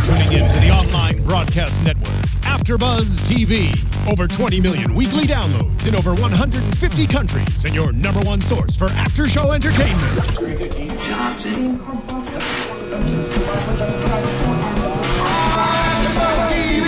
tuning in to the online broadcast network, AfterBuzz TV. Over 20 million weekly downloads in over 150 countries, and your number one source for after-show entertainment.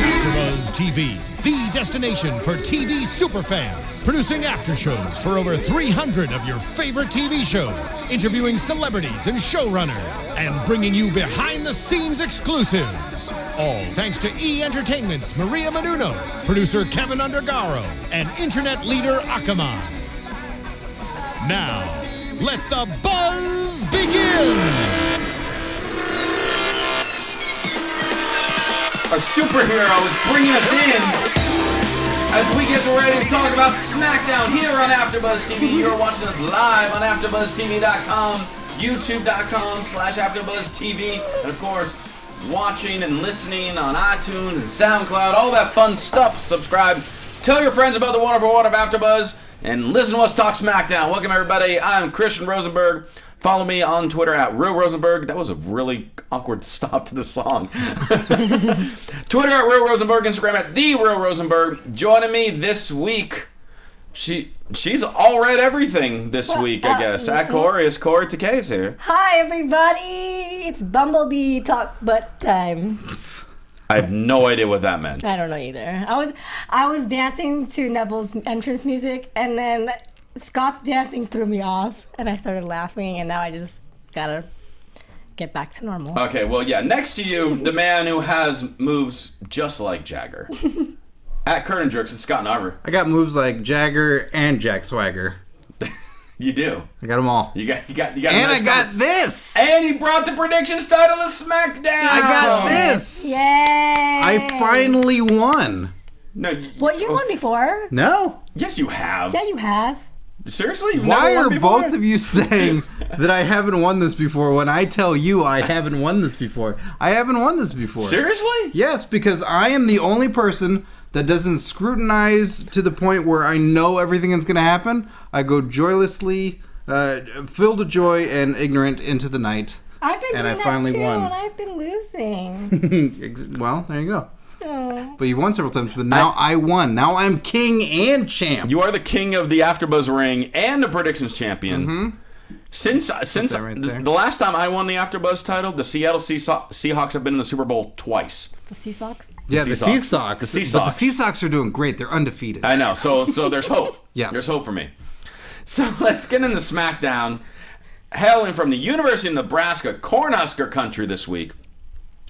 AfterBuzz TV, the destination for TV superfans, producing after-shows for over 300 of your favorite TV shows, interviewing celebrities and showrunners, and bringing you behind-the-scenes exclusives. All thanks to E! Entertainment's Maria Menounos, producer Kevin Undergaro, and internet leader Akamai. Now, let the buzz begin! Our superhero is bringing us in as we get ready to talk about SmackDown here on AfterBuzz TV. You're watching us live on AfterBuzzTV.com, YouTube.com/AfterBuzzTV, and of course, watching and listening on iTunes and SoundCloud, all that fun stuff. Subscribe, tell your friends about the wonderful world of AfterBuzz, and listen to us talk SmackDown. Welcome everybody. I'm Christian Rosenberg. Follow me on Twitter at Real Rosenberg. That was a really awkward stop to the song. Twitter at Real Rosenberg, Instagram at The Real Rosenberg. Joining me this week, she's all read everything this week, I guess. At Kaori Takee here. Hi everybody, it's Bumblebee talk butt time. I have no idea what that meant. I don't know either. I was dancing to Neville's entrance music, and then Scott's dancing threw me off, and I started laughing, and now I just gotta get back to normal. Okay, well, yeah, next to you, the man who has moves just like Jagger. At Curtain Jerks, it's Scott Narver. I got moves like Jagger and Jack Swagger. You do. I got them all. You got. And I got this. And he brought the predictions title of SmackDown. I got this. Yay! I finally won. No. What, you won before? No. Yes, you have. Yeah, you have. Seriously? You've Why never won are before? both of you saying that I haven't won this before when I tell you I haven't won this before? I haven't won this before. Seriously? Yes, because I am the only person that doesn't scrutinize to the point where I know everything that's going to happen. I go joylessly, filled with joy and ignorant into the night. I've been and doing I finally that too, won. and I've been losing. Well, there you go. Oh. But you won several times, but now I won. Now I'm king and champ. You are the king of the AfterBuzz ring and the predictions champion. Mm-hmm. Since right the last time I won the AfterBuzz title, the Seattle Seahawks have been in the Super Bowl twice. The Sea Sox? Yeah, the Sea Sox. The Sea But Sox. the Sea Sox are doing great. They're undefeated. I know. So there's hope. Yeah. There's hope for me. So let's get into SmackDown. Hailing from the University of Nebraska, Cornhusker country this week.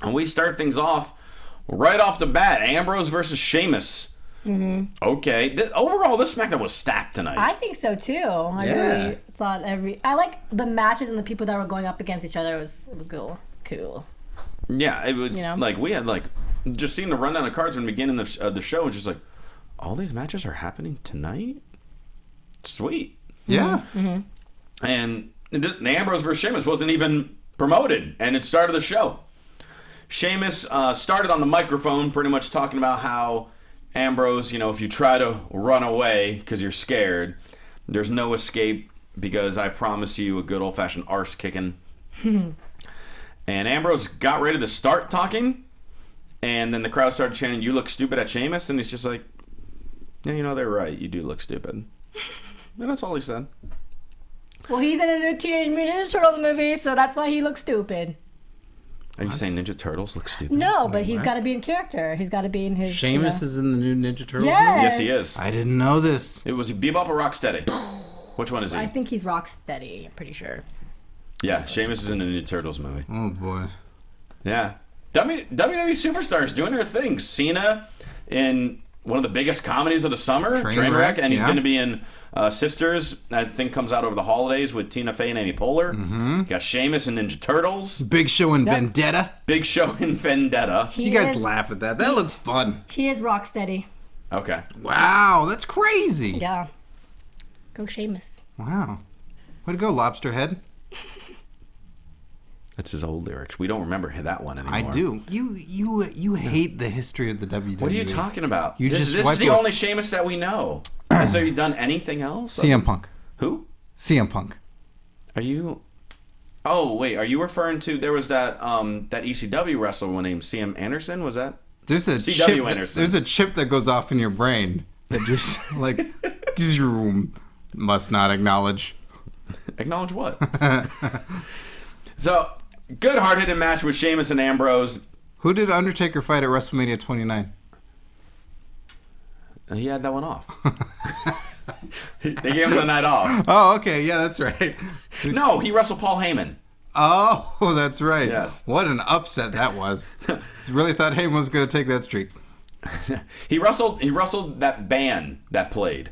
And we start things off right off the bat. Ambrose versus Sheamus. Mm-hmm. Okay. Overall, this SmackDown was stacked tonight. I think so too. I really thought I like the matches and the people that were going up against each other. It was cool. Yeah, it was like we had just seeing the rundown of cards from the beginning of the show and just like, all these matches are happening tonight? Sweet. Yeah. Mm-hmm. And the Ambrose versus Sheamus wasn't even promoted, and it started the show. Sheamus started on the microphone pretty much talking about how Ambrose, if you try to run away because you're scared, there's no escape because I promise you a good old-fashioned arse kicking. And Ambrose got ready to start talking, and then the crowd started chanting, "You look stupid" at Sheamus, and he's just like, yeah, they're right. You do look stupid. And that's all he said. Well, he's in a new Teenage Mutant Ninja Turtles movie, so that's why he looks stupid. Are you saying Ninja Turtles look stupid? No, but he's got to be in character. He's got to be in his... Sheamus is in the new Ninja Turtles movie? Yes, he is. I didn't know this. It was Bebop or Rocksteady? Which one is he? I think he's Rocksteady, I'm pretty sure. Yeah, Sheamus is in the new Turtles movie. Oh, boy. Yeah. WWE superstars doing their thing. Cena in one of the biggest comedies of the summer, Trainwreck, and he's going to be in Sisters, I think comes out over the holidays with Tina Fey and Amy Poehler. Mm-hmm. Got Sheamus and Ninja Turtles. Big Show in Vendetta. Big Show in Vendetta. You guys laugh at that. That looks fun. He is Rocksteady. Okay. Wow, that's crazy. Yeah. Go Sheamus. Wow. Way to go, Lobster Head. That's his old lyrics. We don't remember that one anymore. I do. You hate the history of the WWE. What are you talking about? This is the only Sheamus that we know. Has he done anything else? CM Punk. Who? CM Punk. Are you... Oh wait, are you referring to? There was that ECW wrestler named CM Anderson. Was that? There's a CW Anderson. There's a chip that goes off in your brain that just like must not acknowledge. Acknowledge what? So, good hard-hitting match with Sheamus and Ambrose. Who did Undertaker fight at WrestleMania 29? He had that one off. They gave him the night off. Oh, okay. Yeah, that's right. No, he wrestled Paul Heyman. Oh, that's right. Yes. What an upset that was. Really thought Heyman was going to take that streak. He wrestled that band that played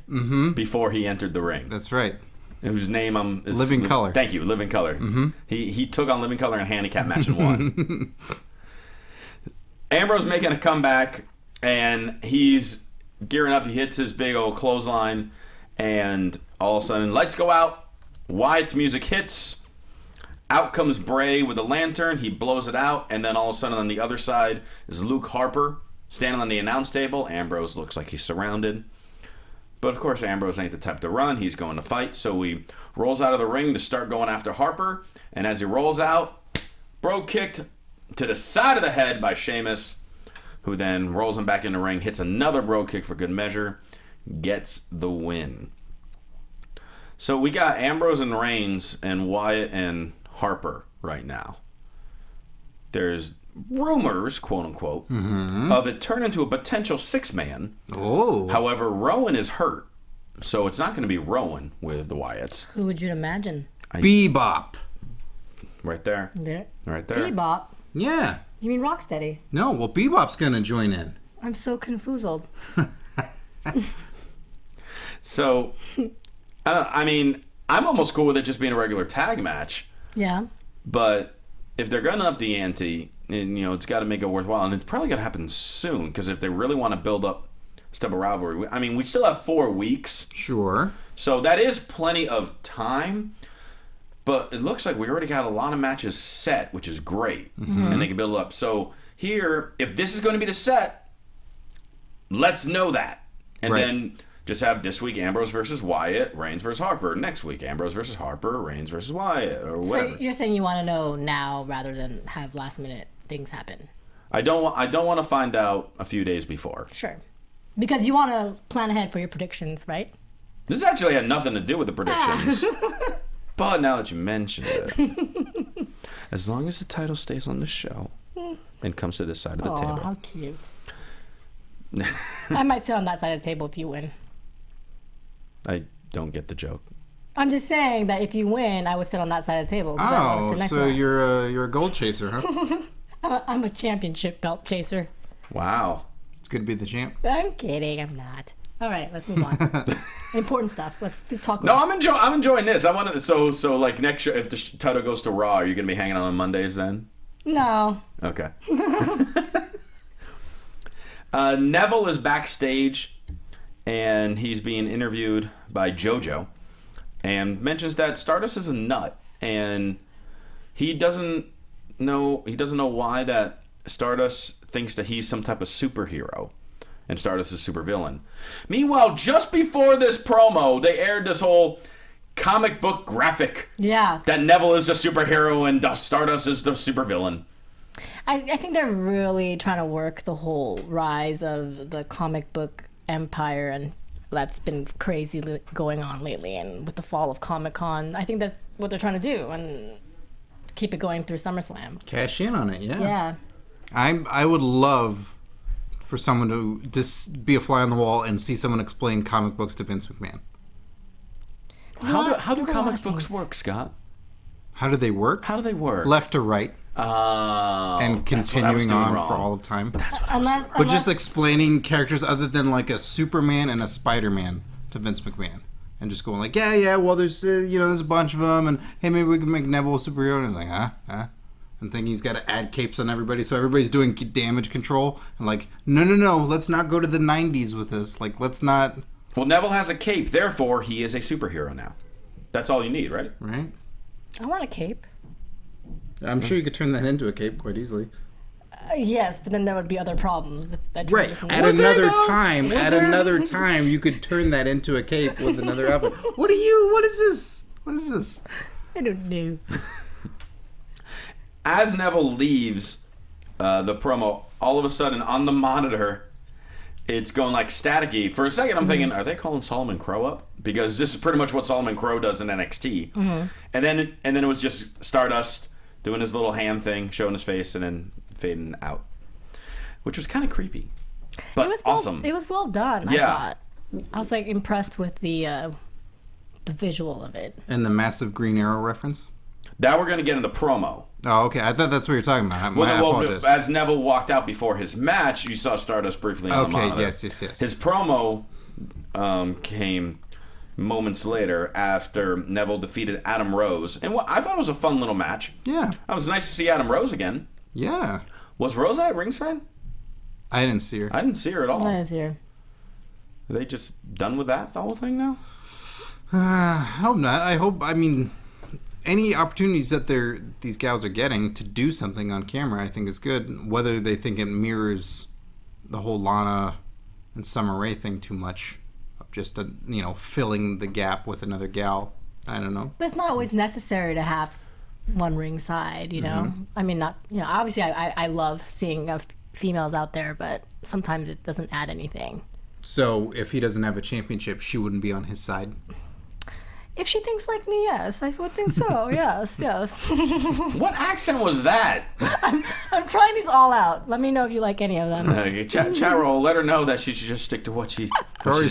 before he entered the ring. That's right. Whose name is Living Color. Thank you, Living Color. Mm-hmm. He took on Living Color in a handicap match and won. Ambrose making a comeback, and he's gearing up. He hits his big old clothesline, and all of a sudden, lights go out. Wyatt's music hits. Out comes Bray with a lantern. He blows it out, and then all of a sudden, on the other side is Luke Harper standing on the announce table. Ambrose looks like he's surrounded. But of course, Ambrose ain't the type to run. He's going to fight. So he rolls out of the ring to start going after Harper. And as he rolls out, bro kicked to the side of the head by Sheamus, who then rolls him back in the ring, hits another bro kick for good measure, gets the win. So we got Ambrose and Reigns and Wyatt and Harper right now. There's rumors, quote unquote, of it turning into a potential 6-man. Oh. However, Rowan is hurt, so it's not going to be Rowan with the Wyatts. Who would you imagine? Bebop. Right there. Yeah. Right there. Bebop. Yeah. You mean Rocksteady? No, well, Bebop's going to join in. I'm so confused. So, I mean, I'm almost cool with it just being a regular tag match. Yeah. But if they're going to up the ante, and it's got to make it worthwhile, and it's probably going to happen soon, because if they really want to build up step of rivalry, I mean, we still have 4 weeks. Sure. So that is plenty of time. But it looks like we already got a lot of matches set, which is great. And they can build up. So here, if this is going to be the set, let's know that. And then just have this week Ambrose versus Wyatt, Reigns versus Harper. Next week, Ambrose versus Harper, Reigns versus Wyatt, or whatever. So you're saying you want to know now rather than have last minute things happen? I don't want to find out a few days before. Sure. Because you want to plan ahead for your predictions, right? This actually had nothing to do with the predictions. But now that you mentioned it, as long as the title stays on the show and comes to this side of the table. How cute. I might sit on that side of the table if you win. I don't get the joke. I'm just saying that if you win, I would sit on that side of the table. Oh, so you're a gold chaser, huh? I'm a championship belt chaser. Wow. It's good to be the champ. I'm kidding. I'm not. All right, let's move on. Important stuff. Let's talk. No, I'm enjoying this. I want to. So like next year, if the title goes to Raw, are you gonna be hanging on Mondays then? No. Okay. Neville is backstage, and he's being interviewed by JoJo, and mentions that Stardust is a nut, and he doesn't know why that Stardust thinks that he's some type of superhero. And Stardust is supervillain. Meanwhile, just before this promo, they aired this whole comic book graphic. Yeah. That Neville is a superhero and Stardust is the supervillain. I think they're really trying to work the whole rise of the comic book empire, and that's been crazy going on lately. And with the fall of Comic-Con, I think that's what they're trying to do and keep it going through SummerSlam. Cash in on it, yeah. Yeah. I would love for someone to just be a fly on the wall and see someone explain comic books to Vince McMahon. How do comic books work, Scott? How do they work? How do they work? Left to right. And continuing on wrong. for all of time. That's what I was doing. But just explaining characters other than like a Superman and a Spider-Man to Vince McMahon. And just going like, well, there's there's a bunch of them, and hey, maybe we can make Neville a superhero. And he's like, huh? And thinking he's got to add capes on everybody, so everybody's doing damage control. And like, no, let's not go to the 90s with this. Like, let's not. Well, Neville has a cape, therefore he is a superhero now. That's all you need, right? Right. I want a cape. I'm sure you could turn that into a cape quite easily. Yes, but then there would be other problems. Right. At another time, you could turn that into a cape with another outfit. What is this? I don't know. as Neville leaves the promo, all of a sudden on the monitor, it's going like staticky. For a second, I'm thinking, are they calling Solomon Crow up? Because this is pretty much what Solomon Crow does in NXT. And then it was just Stardust doing his little hand thing, showing his face, and then fading out, which was kind of creepy, but awesome. It was well done. Yeah. I thought. I was like impressed with the visual of it. And the massive Green Arrow reference? That we're going to get in the promo. Oh, okay. I thought that's what you're talking about. I apologize. As Neville walked out before his match, you saw Stardust briefly on the monitor. Yes. His promo came moments later after Neville defeated Adam Rose. And what I thought was a fun little match. Yeah. It was nice to see Adam Rose again. Yeah. Was Rose at ringside? I didn't see her. I didn't see her at all. I was here. Are they just done with that, the whole thing now? I hope not. I mean, any opportunities that these gals are getting to do something on camera, I think is good. Whether they think it mirrors the whole Lana and Summer Rae thing too much, of just filling the gap with another gal. I don't know. But it's not always necessary to have one ringside, you know? I mean, not, obviously I love seeing females out there, but sometimes it doesn't add anything. So if he doesn't have a championship, she wouldn't be on his side? If she thinks like me, yes. I would think so. Yes. What accent was that? I'm trying these all out. Let me know if you like any of them. Chat roll, let her know that she should just stick to what she's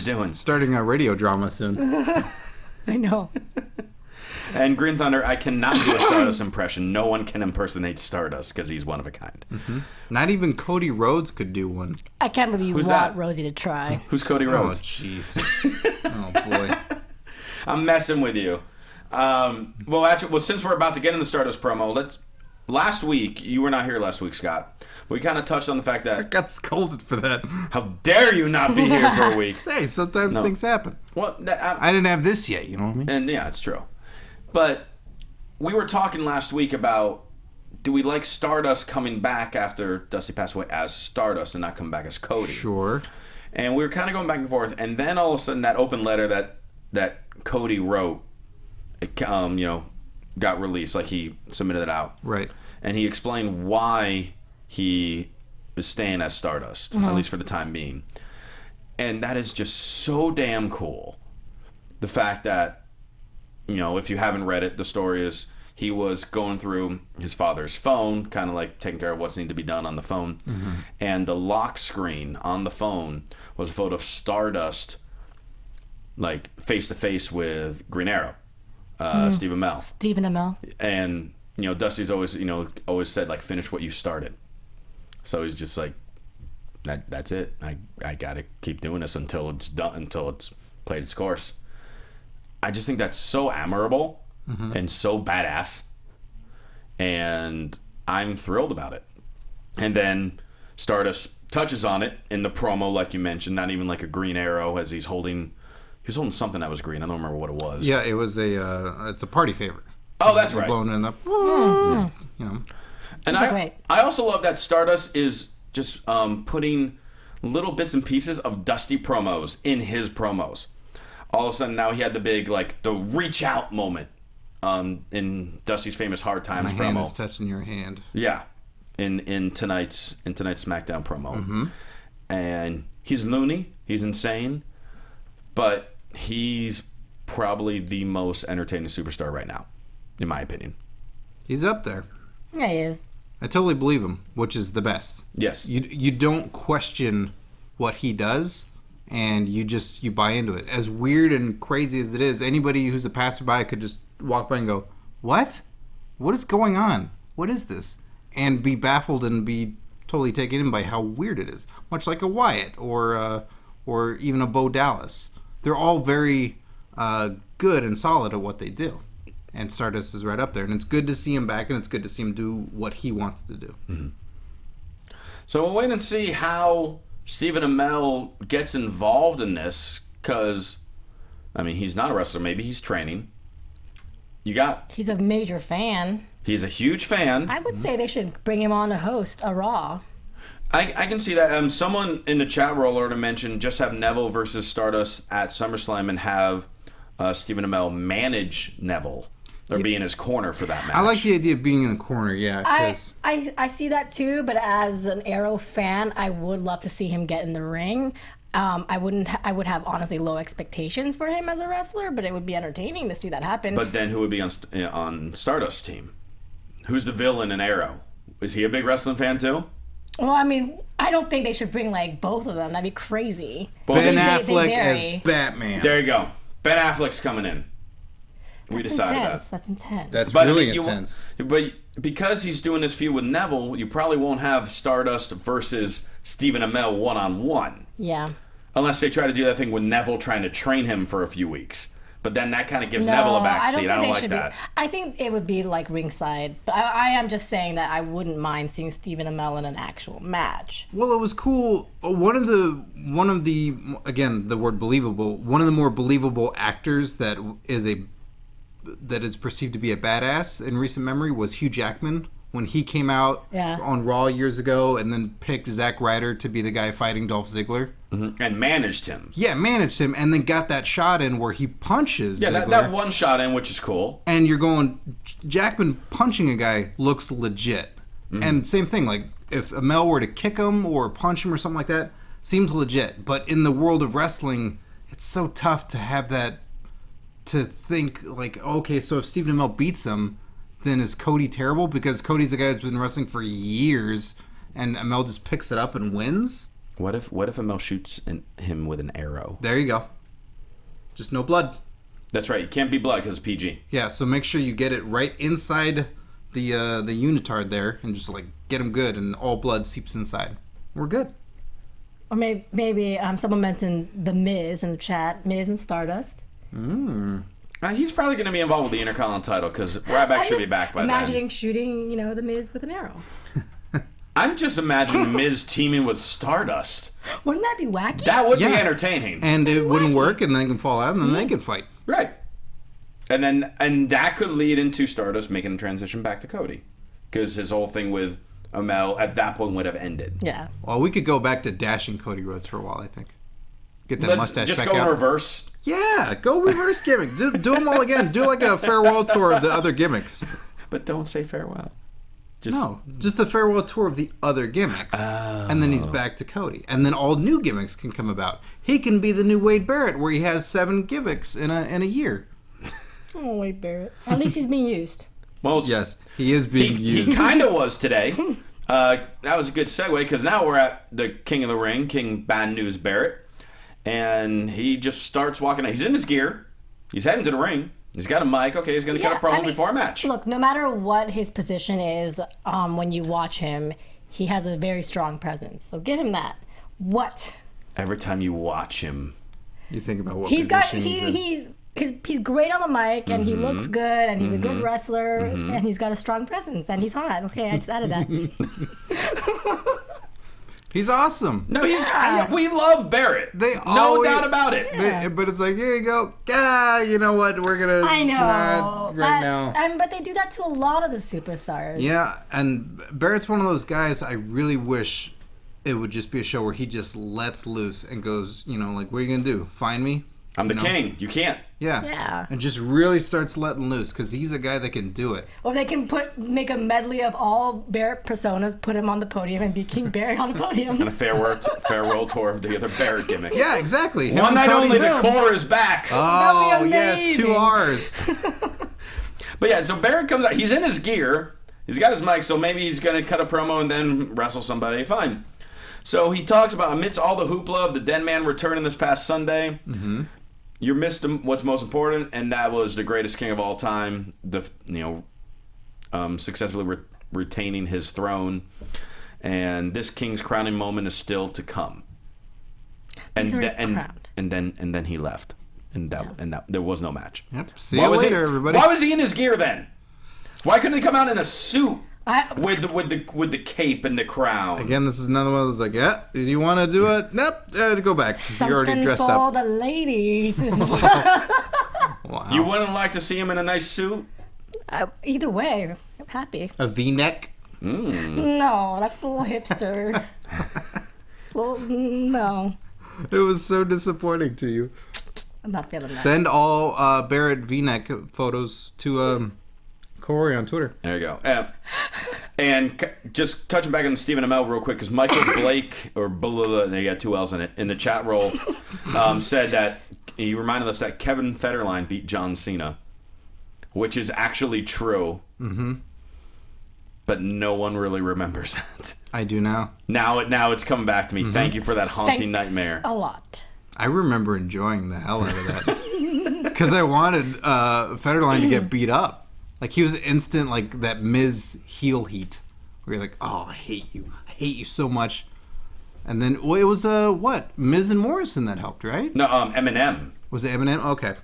doing. Starting a radio drama soon. I know. And Green Thunder, I cannot do a Stardust impression. No one can impersonate Stardust because he's one of a kind. Not even Cody Rhodes could do one. I can't believe you Who's want that? Rosie to try. Who's Cody Rhodes? Oh, jeez. Oh, boy. I'm messing with you. Well, since we're about to get in the Stardust promo, last week, you were not here last week, Scott. We kind of touched on the fact I that, got scolded for that. how dare you not be here for a week? Hey, sometimes things happen. Well, I didn't have this yet, you know what I mean? and yeah, it's true. But we were talking last week about, do we like Stardust coming back after Dusty passed away as Stardust and not come back as Cody? Sure. And we were kind of going back and forth, and then all of a sudden that open letter that Cody wrote, got released, like he submitted it out. Right. And he explained why he is staying as Stardust, at least for the time being. And that is just so damn cool. The fact that, if you haven't read it, the story is he was going through his father's phone, kind of like taking care of what's needed to be done on the phone. And the lock screen on the phone was a photo of Stardust, like face-to-face with Green Arrow, Steve Amell. Stephen Amell. And, Dusty's always said, like, finish what you started. So he's just like, that's it. I got to keep doing this until it's done, until it's played its course. I just think that's so admirable and so badass. And I'm thrilled about it. And then Stardust touches on it in the promo, like you mentioned, not even like a green arrow, as he was holding something that was green. I don't remember what it was. Yeah, it was it's a party favor. Oh, that's right. Blowing in the, And I also love that Stardust is just putting little bits and pieces of Dusty promos in his promos. All of a sudden now he had the big, like, the reach out moment in Dusty's famous Hard Times my promo. hand is touching your hand. Yeah, in tonight's SmackDown promo. And he's loony, he's insane, but he's probably the most entertaining superstar right now, in my opinion. He's up there. Yeah, he is. I totally believe him, which is the best. Yes. You don't question what he does, and you buy into it. As weird and crazy as it is, anybody who's a passerby could just walk by and go, "What? What is going on? What is this?" And be baffled and be totally taken in by how weird it is. Much like a Wyatt or even a Bo Dallas. They're all very good and solid at what they do. And Stardust is right up there. And it's good to see him back, and it's good to see him do what he wants to do. So we'll wait and see how Stephen Amell gets involved in this, because, he's not a wrestler. Maybe he's training. He's a major fan. He's a huge fan. I would say they should bring him on to host a Raw. I can see that. Someone in the chat roll already mentioned just have Neville versus Stardust at SummerSlam and have Stephen Amell manage Neville. or be in his corner for that match. I like the idea of being in the corner, yeah. I see that too, but as an Arrow fan, I would love to see him get in the ring. I would have honestly low expectations for him as a wrestler, but it would be entertaining to see that happen. But then who would be on Stardust's team? Who's the villain in Arrow? Is he a big wrestling fan too? Well, I mean, I don't think they should bring like both of them. That'd be crazy. Ben Affleck as Batman. There you go. Ben Affleck's coming in. We decided that. That's intense. That's really intense. But because he's doing this feud with Neville, you probably won't have Stardust versus Stephen Amell one-on-one. Yeah. Unless they try to do that thing with Neville trying to train him for a few weeks. But then that kind of gives Neville a backseat. I don't like that. I think it would be like ringside. But I am just saying that I wouldn't mind seeing Stephen Amell in an actual match. Well, it was cool. One of the again, the word believable, one of the more believable actors that is perceived to be a badass in recent memory was Hugh Jackman when he came out on Raw years ago and then picked Zack Ryder to be the guy fighting Dolph Ziggler. Mm-hmm. And managed him. Yeah, managed him, and then got that shot in where he punches Ziggler. that one shot in, which is cool. And you're going, Jackman punching a guy looks legit. Mm-hmm. And same thing, like if Amell were to kick him or punch him or something like that, seems legit. But in the world of wrestling, it's so tough to have that, to think like, okay, so if Stephen Amell beats him, then is Cody terrible? Because Cody's the guy that's been wrestling for years, and Amell just picks it up and wins? What if Amell shoots him with an arrow? There you go. Just no blood. That's right. You can't be blood because it's PG. Yeah, so make sure you get it right inside the unitard there, and just like get him good, and all blood seeps inside. We're good. Or maybe someone mentioned the Miz in the chat. Miz and Stardust. He's probably going to be involved with the Intercontinental title because Ryback should be back by then. Imagining shooting, the Miz with an arrow. I'm just imagining Miz teaming with Stardust. Wouldn't that be wacky? That would be entertaining. And it wouldn't work, and then they can fall out, and then they can fight. Right. And that could lead into Stardust making a transition back to Cody. Because his whole thing with Amell at that point would have ended. Yeah. Well, we could go back to dashing Cody Rhodes for a while, I think. Get that mustache just back go out. reverse. Yeah, go reverse gimmick. Do them all again. Do like a farewell tour of the other gimmicks. But don't say farewell. Just the farewell tour of the other gimmicks. And then he's back to Cody. And then all new gimmicks can come about. He can be the new Wade Barrett where he has 7 gimmicks in a year. Oh, Wade Barrett. At least he's being used. Well, yes, he is being used. He kind of was today. That was a good segue because now we're at the King of the Ring, King Bad News Barrett. And he just starts walking out. He's in his gear. He's heading to the ring. He's got a mic. Okay, he's going to cut a promo before a match. Look, no matter what his position is, when you watch him, he has a very strong presence. So give him that. What? Every time you watch him, you think about what he's position he's great on the mic, and he looks good, and he's a good wrestler, and he's got a strong presence, and he's hot. Okay, I just added that. He's awesome. No, we love Barrett. No doubt about it. But it's like, here you go. You know what? We're gonna. I know. Now. But they do that to a lot of the superstars. Yeah, and Barrett's one of those guys. I really wish it would just be a show where he just lets loose and goes, like, what are you gonna do? Find me? I'm the king. You can't. Yeah. And just really starts letting loose because he's a guy that can do it. Or they can make a medley of all Barrett personas, put him on the podium, and be King Barrett on the podium. And a farewell tour of the other Barrett gimmicks. Yeah, exactly. One night only, the core is back. Oh, yes, 2 R's. But yeah, so Barrett comes out. He's in his gear. He's got his mic, so maybe he's going to cut a promo and then wrestle somebody. Fine. So he talks about, amidst all the hoopla of the Dead Man returning this past Sunday, you missed what's most important, and that was the greatest king of all time, successfully retaining his throne, and this king's crowning moment is still to come. And then he left, and that there was no match. Yep. See you later, everybody. Why was he in his gear then? Why couldn't he come out in a suit? With the cape and the crown. Again, this is another one of those like, you want to do it? Nope, go back. You're already dressed up. Something for the ladies. Wow. You wouldn't like to see him in a nice suit? Either way, I'm happy. A V-neck? No, that's a little hipster. Well, no. It was so disappointing to you. I'm not feeling that. Send all Barrett V-neck photos to Kaori on Twitter. There you go. And just touching back on Stephen Amell real quick, because Michael Blake, or they got 2 L's in it, in the chat roll, said that he reminded us that Kevin Federline beat John Cena, which is actually true. Mm-hmm. But no one really remembers that. I do now. Now it's coming back to me. Mm-hmm. Thank you for that haunting nightmare. A lot. I remember enjoying the hell out of that. Because I wanted Federline to get beat up. Like, he was instant, like, that Miz heel heat. Where you're like, oh, I hate you. I hate you so much. And then, well, it was, what? Miz and Morrison that helped, right? No, Eminem. Was it Eminem? Okay.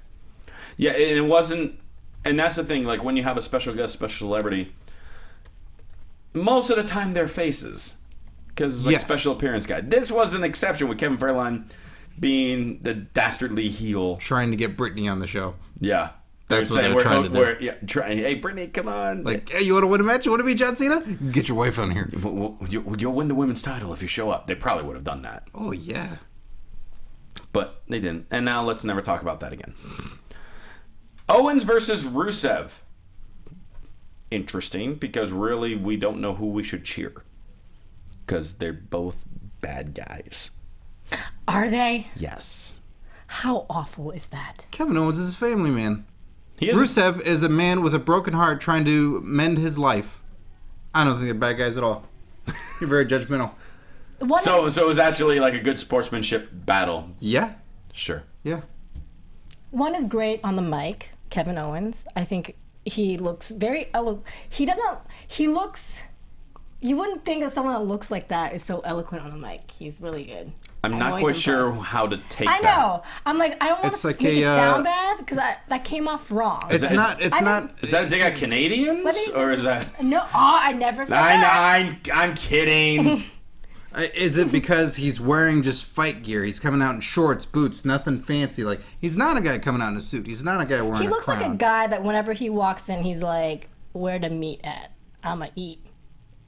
Yeah, it wasn't... And that's the thing, like, when you have a special guest, special celebrity, most of the time they're faces. Because it's like special appearance guy. This was an exception with Kevin Federline being the dastardly heel. Trying to get Brittany on the show. Yeah. That's what they're trying to do. Hey, Brittany, come on. Like, hey, you want to win a match? You want to beat John Cena? Get your wife on here. You'll win the women's title if you show up. They probably would have done that. Oh, yeah. But they didn't. And now let's never talk about that again. Owens versus Rusev. Interesting, because really we don't know who we should cheer. Because they're both bad guys. Are they? Yes. How awful is that? Kevin Owens is a family man. He is. Rusev is a man with a broken heart trying to mend his life. I don't think they're bad guys at all. You're very judgmental. So it was actually like a good sportsmanship battle. Yeah. Sure. Yeah. One is great on the mic, Kevin Owens. I think he looks very he looks... You wouldn't think that someone that looks like that is so eloquent on the mic. He's really good. I'm not quite sure how to take that. I know. I'm like, I don't want to make it sound bad because that came off wrong. Is that a dig at Canadians or is that? No, I never said that. I'm kidding. Is it because he's wearing just fight gear? He's coming out in shorts, boots, nothing fancy. Like, he's not a guy coming out in a suit. He's not a guy wearing a crown. He looks like a guy that whenever he walks in, he's like, where to meet at? I'ma eat.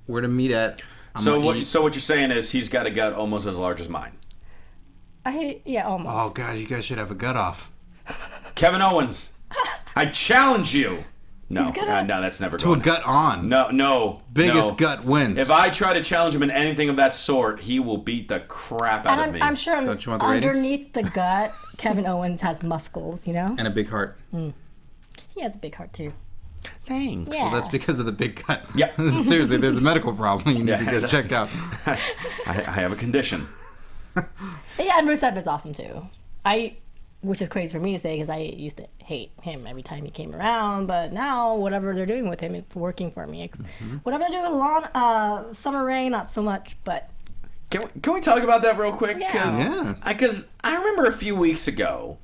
Where to meet at? So what you're saying is he's got a gut almost as large as mine. Almost. Oh, God, you guys should have a gut off. Kevin Owens, I challenge you. No, that's never going to a gut on. No. Biggest gut wins. If I try to challenge him in anything of that sort, he will beat the crap out of me. I'm sure Don't you want the underneath the gut, Kevin Owens has muscles, you know? And a big heart. He has a big heart, too. Thanks. Yeah. Well, that's because of the big gut. Yep. Seriously, there's a medical problem. You need to get checked out. I have a condition. Yeah, and Rusev is awesome too. Which is crazy for me to say because I used to hate him every time he came around, but now whatever they're doing with him, it's working for me. Whatever they're doing with Summer Rae, not so much, but... Can we talk about that real quick? Yeah. Because I remember a few weeks ago,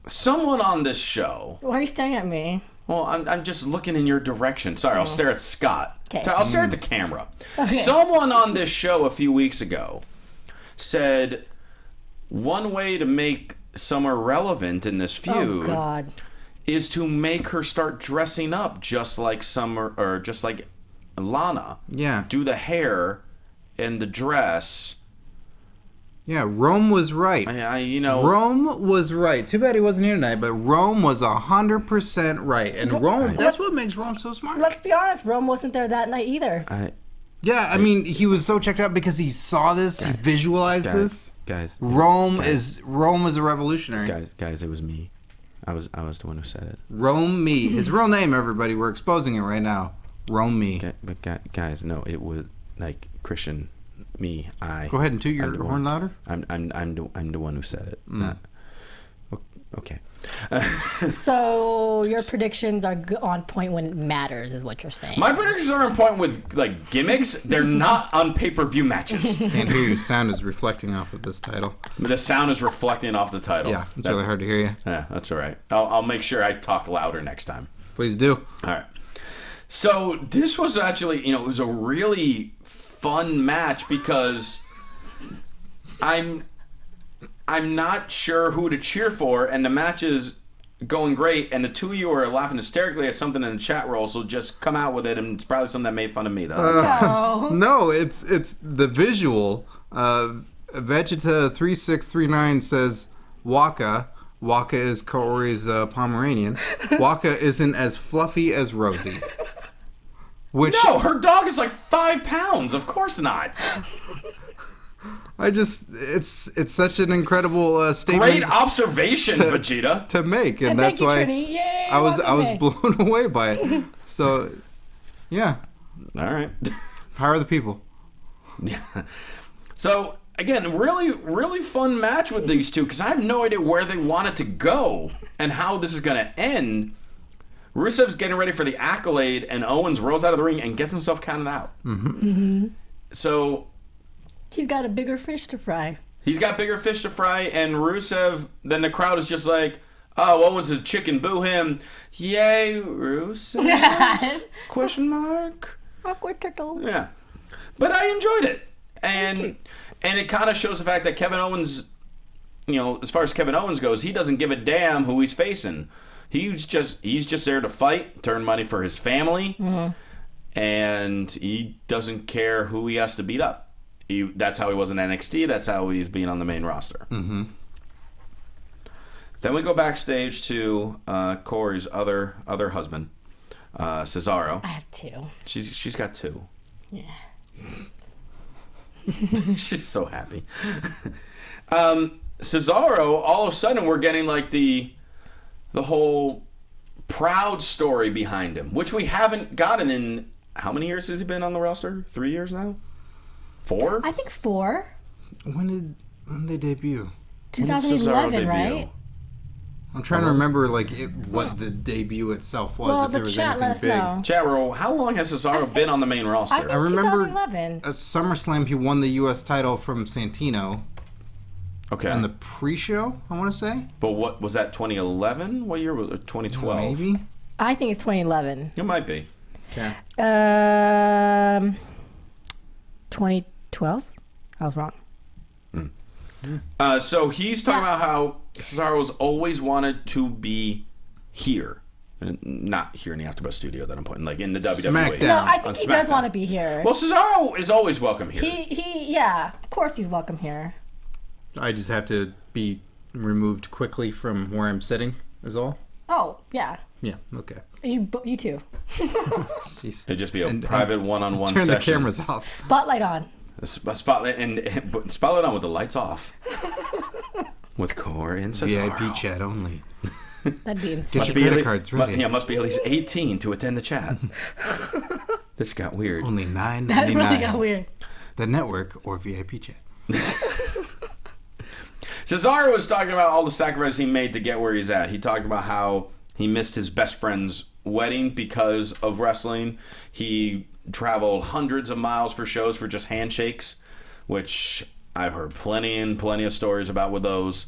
someone on this show... Why are you staring at me? Well, I'm just looking in your direction. Sorry, I'll stare at Scott. Okay. I'll stare at the camera. Okay. Someone on this show a few weeks ago said one way to make Summer relevant in this feud is to make her start dressing up just like Summer or just like Lana. Yeah. Do the hair and the dress. Yeah, Rome was right. Rome was right. Too bad he wasn't here tonight, but Rome was 100% right. And Rome, that's what makes Rome so smart. Let's be honest, Rome wasn't there that night either. I mean, he was so checked out because he saw this, he visualized this. Guys, Rome is a revolutionary. Guys, it was me. I was the one who said it. Rome me. His real name, everybody. We're exposing it right now. Rome me. But guys, no, it was like Christian. Me, I. Go ahead and toot your horn louder. I'm the one who said it. Okay. So your predictions are on point when it matters, is what you're saying. My predictions are on point with like gimmicks. They're not on pay-per-view matches. Can't hear you. Sound is reflecting off of this title. The sound is reflecting off the title. Yeah, it's really hard to hear you. Yeah, that's all right. I'll make sure I talk louder next time. Please do. All right. So this was actually, it was a really fun match because I'm not sure who to cheer for, and the match is going great, and the two of you are laughing hysterically at something in the chat roll, so just come out with it, and it's probably something that made fun of me, though. No, it's the visual. Vegeta3639 says Waka, Waka is Kaori's Pomeranian. Waka isn't as fluffy as Rosie. Which No, her dog is like 5 pounds. Of course not. it's such an incredible statement. Great observation, Vegeta. To make, and Thank that's you, why Trini. Yay, I was welcome blown away by it. So, yeah, All right. how are the people? Yeah. So again, really, really fun match with these two because I have no idea where they want it to go and how this is going to end. Rusev's getting ready for the accolade, and Owens rolls out of the ring and gets himself counted out. So He's got a bigger fish to fry. he's got bigger fish to fry, and Rusev. Then the crowd is just like, "Oh, Owens is chicken, boo him! Yay, Rusev?" Question mark. Awkward turtle. Yeah, but I enjoyed it, and it kind of shows the fact that Kevin Owens, as far as Kevin Owens goes, he doesn't give a damn who he's facing. He's just there to fight, turn money for his family, and he doesn't care who he has to beat up. That's how he was in NXT. That's how he's being on the main roster. Mm-hmm. Then we go backstage to Corey's other husband, Cesaro. I have 2. She's got 2. Yeah. She's so happy. Cesaro, all of a sudden, we're getting like the whole proud story behind him, which we haven't gotten in. How many years has he been on the roster? 3 years now? 4? I think 4. When did they debut? 2011, right? I'm trying to remember what the debut itself was. Well, if there the was chat let anything us big. know. Chat roll, how long has Cesaro been on the main roster? I think I remember 2011. at SummerSlam he won the U.S. title from Santino Okay. on the pre-show. I want to say But what was that? 2011? What year was it? 2012? maybe. I think it's 2011. It might be. Okay. 2012? I was wrong. So he's talking about how Cesaro's always wanted to be here. Not here in the AfterBuzz studio that I'm putting, like in the WWE. SmackDown. No, I think On he does SmackDown. want to be here. Well, Cesaro is always welcome here. Yeah, of course he's welcome here. I just have to be removed quickly from where I'm sitting. Is all. Oh, yeah. Yeah. Okay. You too. Jeez. It'd just be a private one-on-one Turn session. the cameras off. Spotlight on. A spotlight and spotlight on with the lights off. With Corey and Cesaro. VIP chat only. That'd be insane. Get your credit cards ready. Must be at least 18 to attend the chat. This got weird. Only $9.99. That really got weird. The network or VIP chat. Cesaro was talking about all the sacrifices he made to get where he's at. He talked about how he missed his best friend's wedding because of wrestling. He traveled hundreds of miles for shows for just handshakes, which I've heard plenty of stories about with those.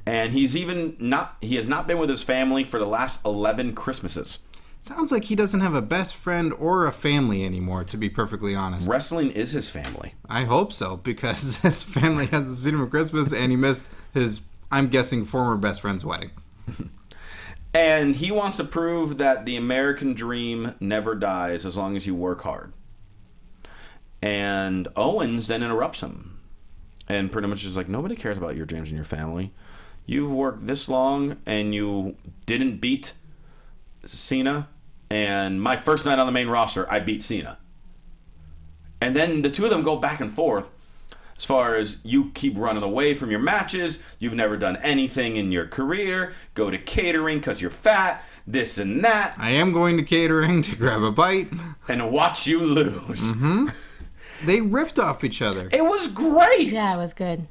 And he has not been with his family for the last 11 Christmases. Sounds like he doesn't have a best friend or a family anymore, to be perfectly honest. Wrestling is his family. I hope so, because his family hasn't seen him for Christmas, and he missed his, I'm guessing, former best friend's wedding. And he wants to prove that the American dream never dies as long as you work hard. And Owens then interrupts him. And pretty much is like, nobody cares about your dreams and your family. You've worked this long and you didn't beat Cena. And my first night on the main roster, I beat Cena. And then the two of them go back and forth. As far as you keep running away from your matches, you've never done anything in your career, go to catering because you're fat, this and that. I am going to catering to grab a bite. And watch you lose. Mm-hmm. They riffed off each other. It was great. Yeah, it was good.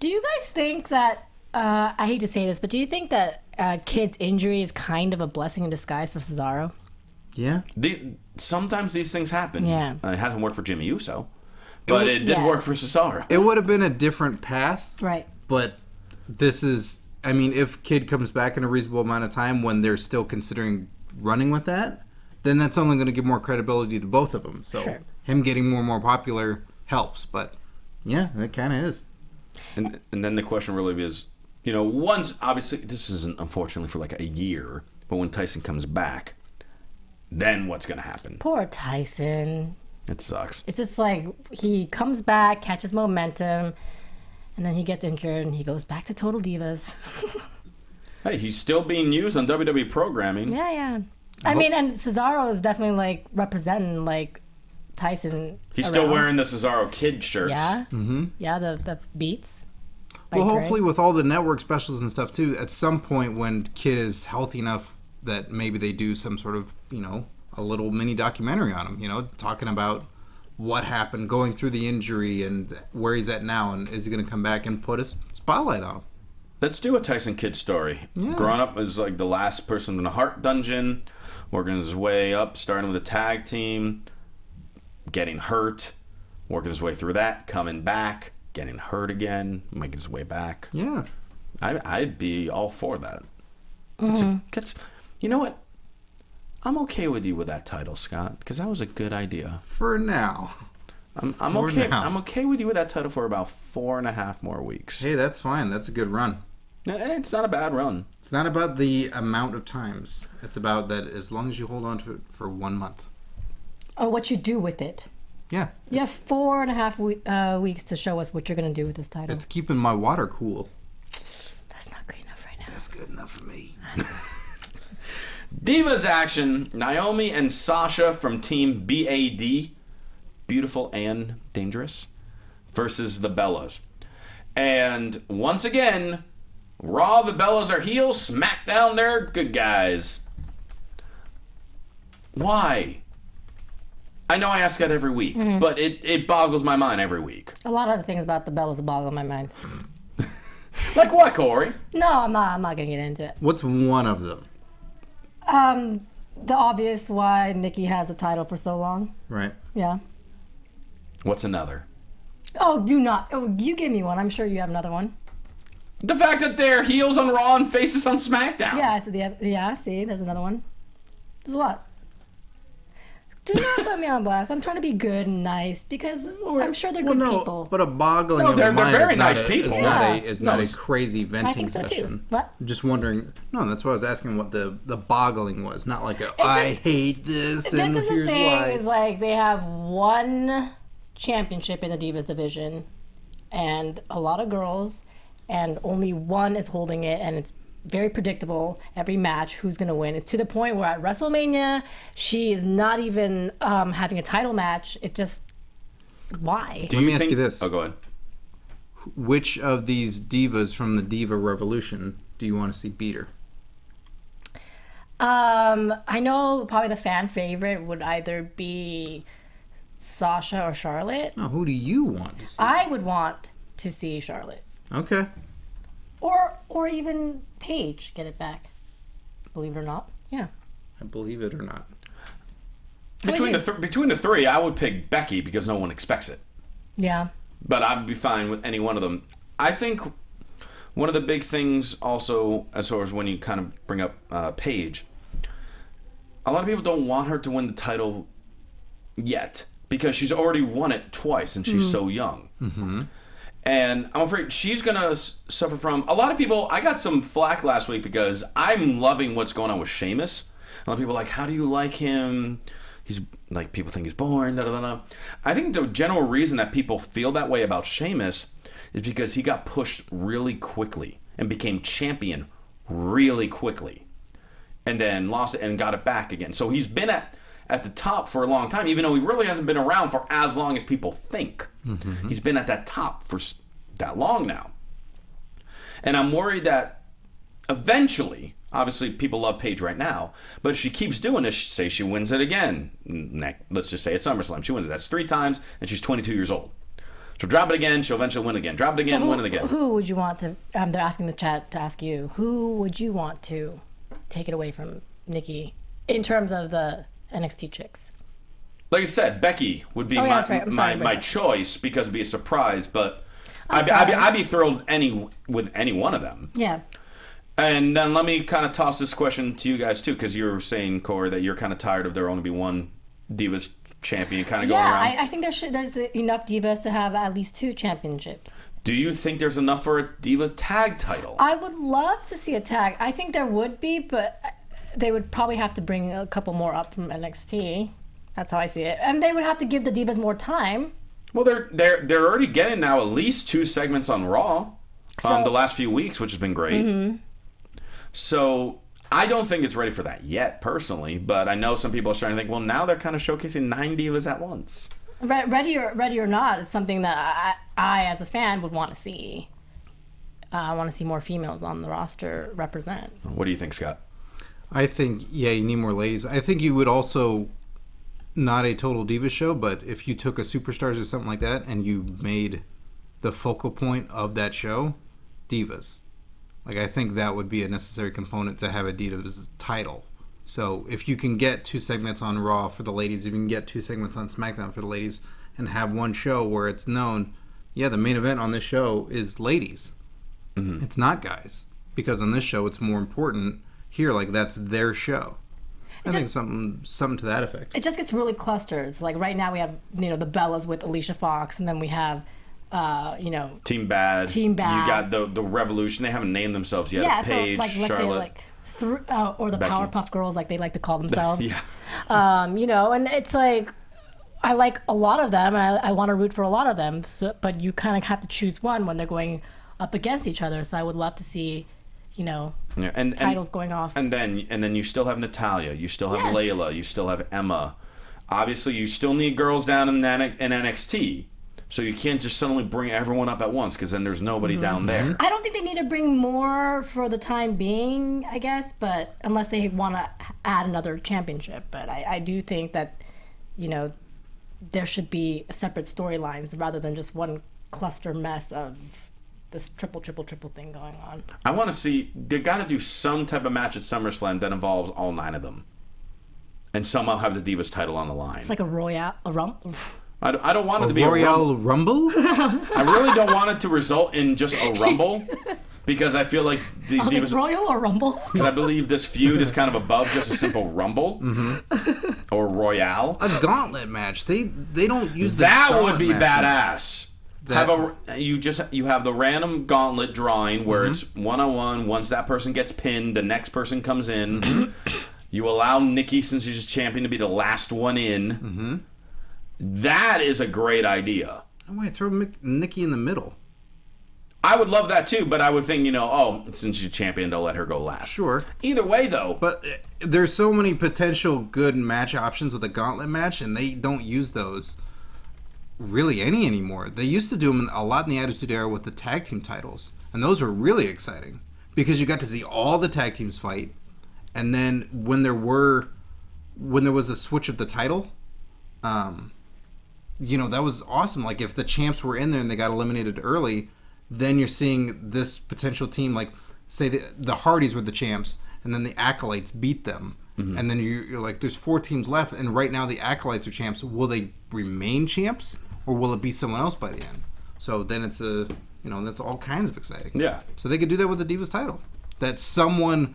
Do you guys think that, I hate to say this, but do you think that Kid's injury is kind of a blessing in disguise for Cesaro? Yeah. Sometimes these things happen. Yeah. It hasn't worked for Jimmy Uso. But it did work for Cesaro. It would have been a different path. Right. But this is, I mean, if Kid comes back in a reasonable amount of time when they're still considering running with that, then that's only going to give more credibility to both of them. So him getting more and more popular helps. But yeah, it kind of is. And then the question really is, once, obviously, this isn't unfortunately for like a year, but when Tyson comes back, then what's going to happen? Poor Tyson. It sucks. It's just like he comes back, catches momentum, and then he gets injured and he goes back to Total Divas. Hey, he's still being used on WWE programming. Yeah. I mean, and Cesaro is definitely like representing like Tyson. He's still wearing the Cesaro Kid shirts. Yeah. Yeah, the beats. Well, hopefully with all the network specials and stuff too, at some point when Kid is healthy enough that maybe they do some sort of, a little mini documentary on him, talking about what happened, going through the injury and where he's at now, and is he going to come back and put a spotlight on him? Let's do a Tyson Kidd story. Yeah. Growing up as like the last person in a heart dungeon, working his way up, starting with a tag team, getting hurt, working his way through that, coming back, getting hurt again, making his way back. Yeah. I'd be all for that. Mm-hmm. You know what? I'm okay with you with that title, Scott, because that was a good idea. For now. I'm okay. I'm okay with you with that title for about 4.5 more weeks. Hey, that's fine. That's a good run. It's not a bad run. It's not about the amount of times. It's about that as long as you hold on to it for 1 month. Oh, what you do with it. Yeah. You have 4.5 weeks to show us what you're going to do with this title. It's keeping my water cool. That's not good enough right now. That's good enough for me. Divas action. Naomi and Sasha from Team BAD, Beautiful and Dangerous, versus the Bellas. And once again, Raw, the Bellas are heels. SmackDown, they're good guys. Why? I know I ask that every week, but it boggles my mind every week. A lot of the things about the Bellas boggle my mind. Like what, Corey? No, I'm not going to get into it. What's one of them? The obvious why Nikki has a title for so long. Right. Yeah. What's another? Oh, do not. Oh, you give me one. I'm sure you have another one. The fact that they're heels on Raw and faces on SmackDown. Yeah, see, there's another one. There's a lot. Do not put me on blast. I'm trying to be good and nice because I'm sure they're good people. But a boggling No, of they're the mind very is nice not people. is not a crazy venting I think so session. too. What? I'm just wondering. No, that's why I was asking what the boggling was. Not like I hate this and This is the here's thing, why. is like they have one championship in the Divas division and a lot of girls and only one is holding it, and it's very predictable every match who's going to win. It's to the point where at WrestleMania she is not even having a title match. It just, why? Let me ask you this. Oh, go ahead. Which of these divas from the Diva Revolution do you want to see beat her? I know probably the fan favorite would either be Sasha or Charlotte. No, who do you want to see? I would want to see Charlotte. Okay. Or even Paige get it back. Believe it or not. Yeah. I believe it or not. Between the three, I would pick Becky because no one expects it. Yeah. But I'd be fine with any one of them. I think one of the big things also, as far as when you kind of bring up Paige, a lot of people don't want her to win the title yet because she's already won it twice and she's so young. Mm-hmm. And I'm afraid she's going to suffer from... A lot of people... I got some flack last week because I'm loving what's going on with Sheamus. A lot of people are like, how do you like him? He's like, people think he's boring, da-da-da-da. I think the general reason that people feel that way about Sheamus is because he got pushed really quickly and became champion really quickly. And then lost it and got it back again. So he's been at the top for a long time, even though he really hasn't been around for as long as people think. Mm-hmm. He's been at that top for that long now. And I'm worried that eventually, obviously people love Paige right now, but if she keeps doing this, say she wins it again, let's just say at SummerSlam, she wins it. That's 3 times, and she's 22 years old. She'll drop it again, she'll eventually win again. Drop it again, win it again. Who would you want to... they're asking the chat to ask you. Who would you want to take it away from Nikki in terms of the NXT chicks? Like I said, Becky would be my choice because it'd be a surprise, but I'd be thrilled with any one of them. Yeah. And then let me kind of toss this question to you guys too, because you were saying, Corey, that you're kind of tired of there only be one Divas champion kind of going around. Yeah, I think there's enough Divas to have at least 2 championships. Do you think there's enough for a Diva tag title? I would love to see a tag. I think there would be, but they would probably have to bring a couple more up from NXT. That's how I see it. And they would have to give the Divas more time. Well, they're already getting now at least 2 segments on Raw the last few weeks, which has been great. Mm-hmm. So I don't think it's ready for that yet, personally. But I know some people are starting to think, well, now they're kind of showcasing 9 divas at once. Ready or not, it's something that I as a fan would want to see. I want to see more females on the roster represent. What do you think, Scott? I think, yeah, you need more ladies. I think you would also, not a total diva show, but if you took a Superstars or something like that and you made the focal point of that show, divas. Like, I think that would be a necessary component to have a divas title. So if you can get 2 segments on Raw for the ladies, if you can get 2 segments on SmackDown for the ladies, and have one show where it's known, yeah, the main event on this show is ladies. Mm-hmm. It's not guys. Because on this show, it's more important. Here, like, that's their show. I think something to that effect. It just gets really clusters. Like, right now we have, the Bellas with Alicia Fox, and then we have, Team Bad. Team Bad. You got the Revolution. They haven't named themselves yet. Yeah, Paige, so, like, let's Charlotte. say, like, or the Becky. Powerpuff Girls, like they like to call themselves. Yeah. And it's like, I like a lot of them, and I want to root for a lot of them, but you kind of have to choose one when they're going up against each other. So I would love to see, titles going off. And then you still have Natalya. You still have Yes. Layla. You still have Emma. Obviously, you still need girls down in NXT. So you can't just suddenly bring everyone up at once, because then there's nobody down there. I don't think they need to bring more for the time being, I guess, but unless they want to add another championship. But I do think that, there should be separate storylines rather than just one cluster mess of this triple thing going on. I want to see, they got to do some type of match at SummerSlam that involves all 9 of them. And somehow have the Divas title on the line. It's like a rump. I don't want it to be Royal Rumble? I really don't want it to result in just a Rumble, because I feel like these Divas... Royal or Rumble? Because I believe this feud is kind of above just a simple Rumble or Royale. A gauntlet match. They don't use the That would gauntlet be matches. badass. You have the random gauntlet drawing where it's 1-on-1. Once that person gets pinned, the next person comes in. You allow Nikki, since she's champion, to be the last one in. That is a great idea. Why throw Nikki in the middle? I would love that too, but I would think, since she's champion, they'll let her go last. Sure. Either way, though. But there's so many potential good match options with a gauntlet match, and they don't use those really anymore. They used to do them a lot in the Attitude Era with the tag team titles, and those were really exciting because you got to see all the tag teams fight, and then when there was a switch of the title, that was awesome. Like, if the champs were in there and they got eliminated early, then you're seeing this potential team, like, say the Hardys were the champs, and then the Acolytes beat them. And then you're like, there's 4 teams left, and right now the Acolytes are champs. Will they remain champs, or will it be someone else by the end? So then it's that's all kinds of exciting. Yeah. So they could do that with the Divas title. That someone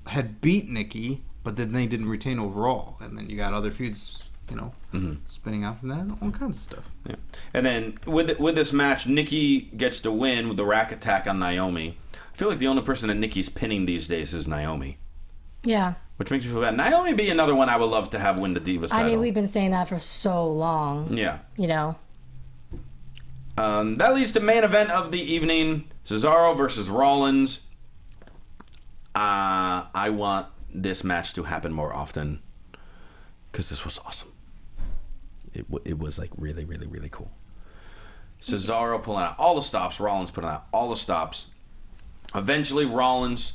had beat Nikki, but then they didn't retain overall. And then you got other feuds, spinning out from that, all kinds of stuff. Yeah. And then with this match, Nikki gets to win with the rack attack on Naomi. I feel like the only person that Nikki's pinning these days is Naomi. Yeah. Which makes me feel bad. Naomi be another one I would love to have win the Divas title. I mean, we've been saying that for so long. Yeah. That leads to main event of the evening: Cesaro versus Rollins. I want this match to happen more often because this was awesome. It was like really, really, really cool. Cesaro pulling out all the stops. Rollins putting out all the stops. Eventually, Rollins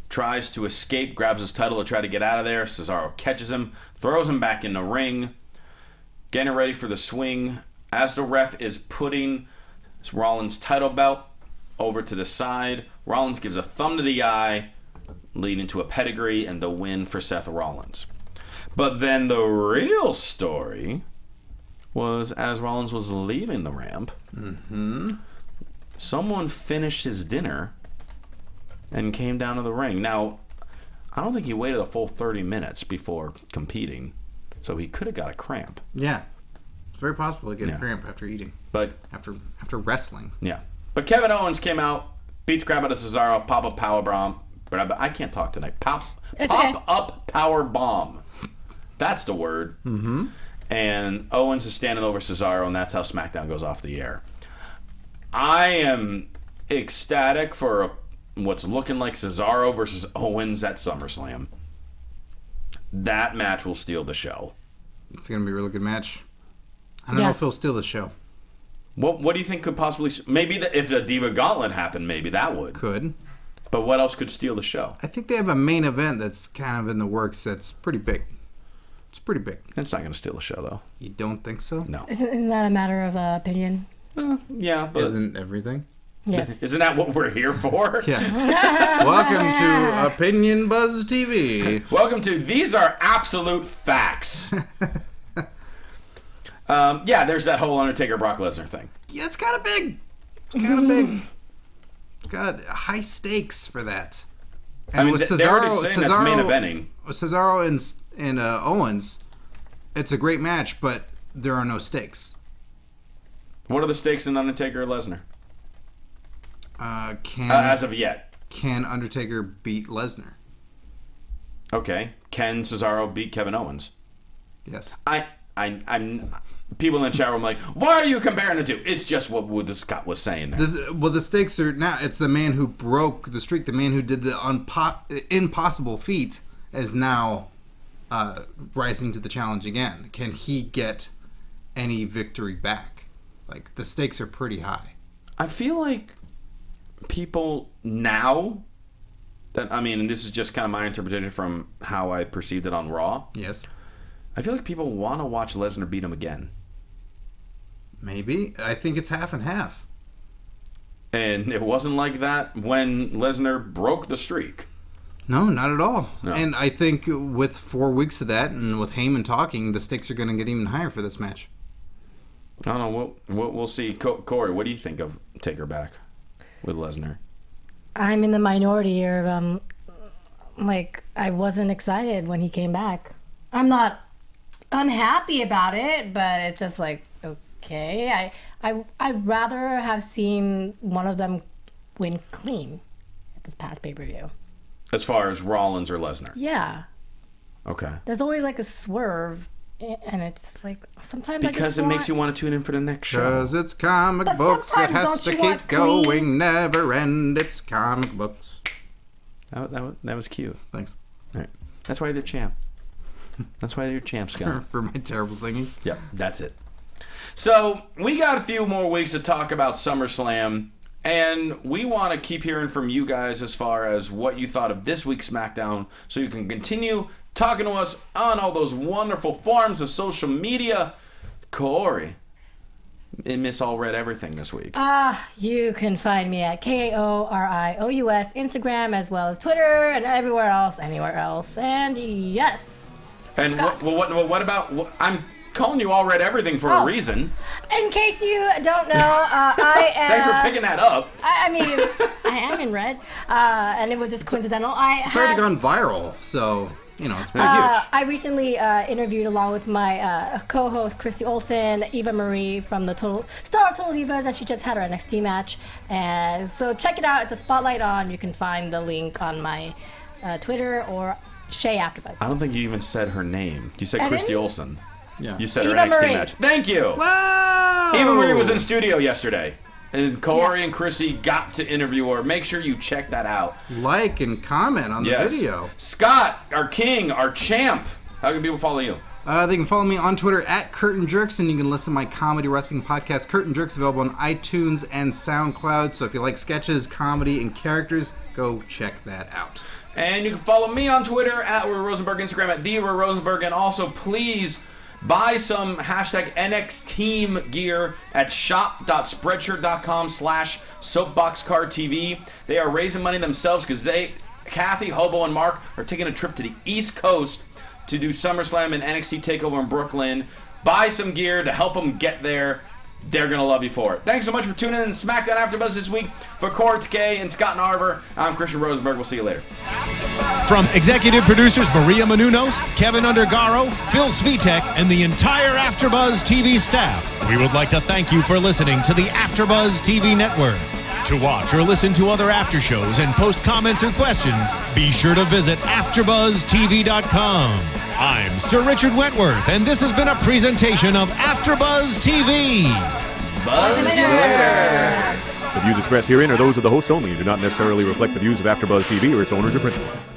tries to escape, grabs his title to try to get out of there. Cesaro catches him, throws him back in the ring, getting ready for the swing. As the ref is putting Rollins' title belt over to the side, Rollins gives a thumb to the eye, leading to a pedigree and the win for Seth Rollins. But then the real story was, as Rollins was leaving the ramp, someone finished his dinner and came down to the ring. Now, I don't think he waited a full 30 minutes before competing, so he could have got a cramp. Yeah. It's very possible to get a cramp after eating. But after wrestling. Yeah. But Kevin Owens came out, beat the crap out of Cesaro, pop-up powerbomb. But I can't talk tonight. Pop-up power bomb. That's the word. And Owens is standing over Cesaro, and that's how SmackDown goes off the air. I am ecstatic for what's looking like Cesaro versus Owens at SummerSlam. That match will steal the show. It's going to be a really good match. I don't know if he'll steal the show. What do you think could possibly... Maybe if the Diva Gauntlet happened, maybe that would. Could. But what else could steal the show? I think they have a main event that's kind of in the works that's pretty big. It's pretty big. It's not going to steal the show, though. You don't think so? No. Isn't that a matter of opinion? Yeah, but... Isn't everything? Yes. Isn't that what we're here for? Yeah. Welcome to Opinion Buzz TV. Welcome to These Are Absolute Facts. There's that whole Undertaker Brock Lesnar thing. Yeah, it's kind of big. It's kind of big. Got high stakes for that. And I mean, with they're already saying that's main eventing. With Cesaro and Owens, it's a great match, but there are no stakes. What are the stakes in Undertaker or Lesnar? As of yet. Can Undertaker beat Lesnar? Okay. Can Cesaro beat Kevin Owens? Yes. I'm people in the chat room like, why are you comparing the two? It's just what Scott was saying there. The stakes are now. It's the man who broke the streak, the man who did the impossible feat, is now rising to the challenge again. Can he get any victory back? Like, the stakes are pretty high. I feel like people now and this is just kind of my interpretation from how I perceived it on Raw. Yes. I feel like people want to watch Lesnar beat him again. Maybe. I think it's half and half. And it wasn't like that when Lesnar broke the streak. No, not at all. No. And I think with 4 weeks of that, and with Heyman talking, the stakes are going to get even higher for this match. I don't know. We'll see. Corey, what do you think of Taker back with Lesnar? I'm in the minority here. I wasn't excited when he came back. I'm not unhappy about it, but it's just like, okay. I'd rather have seen one of them win clean at this past pay-per-view. As far as Rollins or Lesnar? Yeah. Okay. There's always like a swerve, and it's just like sometimes because it makes you want to tune in for the next show. Because it's comic But books, it sometimes has don't to you keep want clean? going, never end. It's comic books. That was cute. Thanks. All right. That's why you're the champ. That's why you're champ, Scott. For my terrible singing. Yep, that's it. So we got a few more weeks to talk about SummerSlam, and we want to keep hearing from you guys as far as what you thought of this week's SmackDown, so you can continue talking to us on all those wonderful forms of social media. Kaori, Miss All Read Everything this week. You can find me at KAORIOUS, Instagram, as well as Twitter, and anywhere else. And yes. And what about... I'm calling you All Read Everything for a reason. In case you don't know, I am... Thanks for picking that up. I mean, I am in red, and it was just coincidental. It's already gone viral, so... it's pretty huge. I recently interviewed along with my co-host Christy Olsen, Eva Marie from the Total Divas, and she just had her NXT match. And so check it out. It's a spotlight on. You can find the link on my Twitter or Shay AfterBuzz. I don't think you even said her name. You said Christy Olsen. Yeah. You said her Eva NXT Marie. match. Thank you. Wow! Eva Marie was in studio yesterday. And Kaori and Chrissy got to interview her. Make sure you check that out. Like and comment on the video. Scott, our king, our champ. How can people follow you? They can follow me on Twitter at Curtain Jerks, and you can listen to my comedy wrestling podcast, Curtain Jerks, available on iTunes and SoundCloud. So if you like sketches, comedy, and characters, go check that out. And you can follow me on Twitter at Rosenberg, Instagram at Rosenberg, and also please buy some hashtag NXTeam gear at shop.spreadshirt.com/soapboxcardtv. They are raising money themselves because Kathy, Hobo, and Mark are taking a trip to the East Coast to do SummerSlam and NXT TakeOver in Brooklyn. Buy some gear to help them get there. They're going to love you for it. Thanks so much for tuning in to SmackDown AfterBuzz this week. For Kaori Takee and Scott Narver, I'm Christian Rosenberg. We'll see you later. From executive producers Maria Menounos, Kevin Undergaro, Phil Svitek, and the entire AfterBuzz TV staff, we would like to thank you for listening to the AfterBuzz TV network. To watch or listen to other after shows and post comments or questions, be sure to visit AfterBuzzTV.com. I'm Sir Richard Wentworth, and this has been a presentation of AfterBuzz TV. Buzz you later. The views expressed herein are those of the hosts only and do not necessarily reflect the views of AfterBuzz TV or its owners or principals.